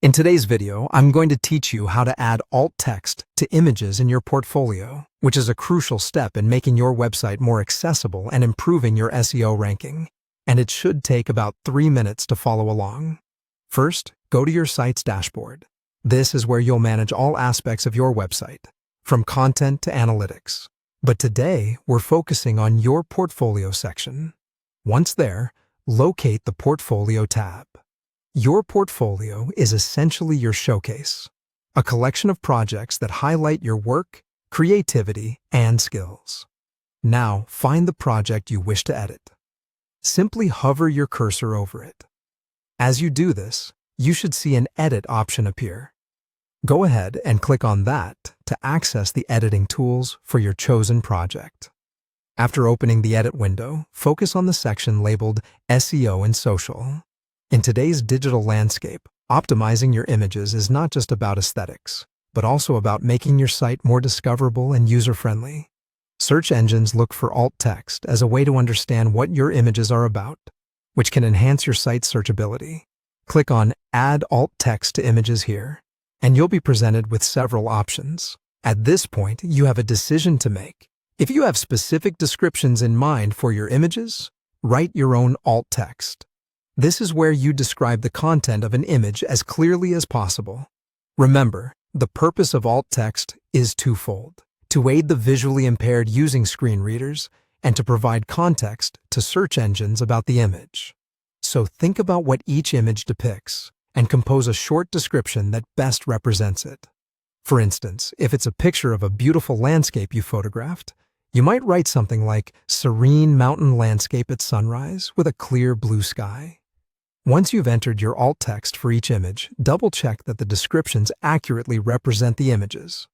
In today's video, I'm going to teach you how to add alt text to images in your portfolio, which is a crucial step in making your website more accessible and improving your SEO ranking. And it should take about 3 minutes to follow along. First, go to your site's dashboard. This is where you'll manage all aspects of your website, from content to analytics. But today, we're focusing on your portfolio section. Once there, locate the Portfolio tab. Your portfolio is essentially your showcase, a collection of projects that highlight your work, creativity, and skills. Now, find the project you wish to edit. Simply hover your cursor over it. As you do this, you should see an Edit option appear. Go ahead and click on that to access the editing tools for your chosen project. After opening the Edit window, focus on the section labeled SEO and Social. In today's digital landscape, optimizing your images is not just about aesthetics, but also about making your site more discoverable and user-friendly. Search engines look for alt text as a way to understand what your images are about, which can enhance your site's searchability. Click on Add Alt Text to Images here, and you'll be presented with several options. At this point, you have a decision to make. If you have specific descriptions in mind for your images, write your own alt text. This is where you describe the content of an image as clearly as possible. Remember, the purpose of alt text is twofold: to aid the visually impaired using screen readers and to provide context to search engines about the image. So think about what each image depicts and compose a short description that best represents it. For instance, if it's a picture of a beautiful landscape you photographed, you might write something like serene mountain landscape at sunrise with a clear blue sky. Once you've entered your alt text for each image, double-check that the descriptions accurately represent the images.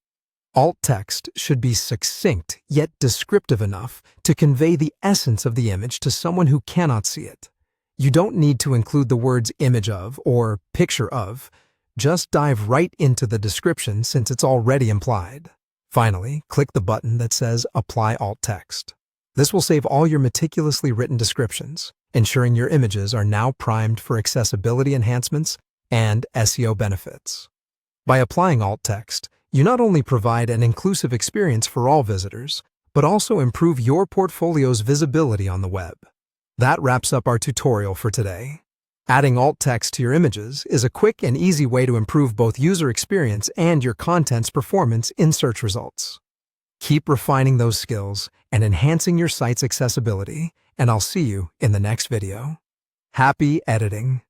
Alt text should be succinct yet descriptive enough to convey the essence of the image to someone who cannot see it. You don't need to include the words image of or picture of. Just dive right into the description since it's already implied. Finally, click the button that says Apply Alt Text. This will save all your meticulously written descriptions, ensuring your images are now primed for accessibility enhancements and SEO benefits. By applying alt text, you not only provide an inclusive experience for all visitors, but also improve your portfolio's visibility on the web. That wraps up our tutorial for today. Adding alt text to your images is a quick and easy way to improve both user experience and your content's performance in search results. Keep refining those skills and enhancing your site's accessibility, and I'll see you in the next video. Happy editing!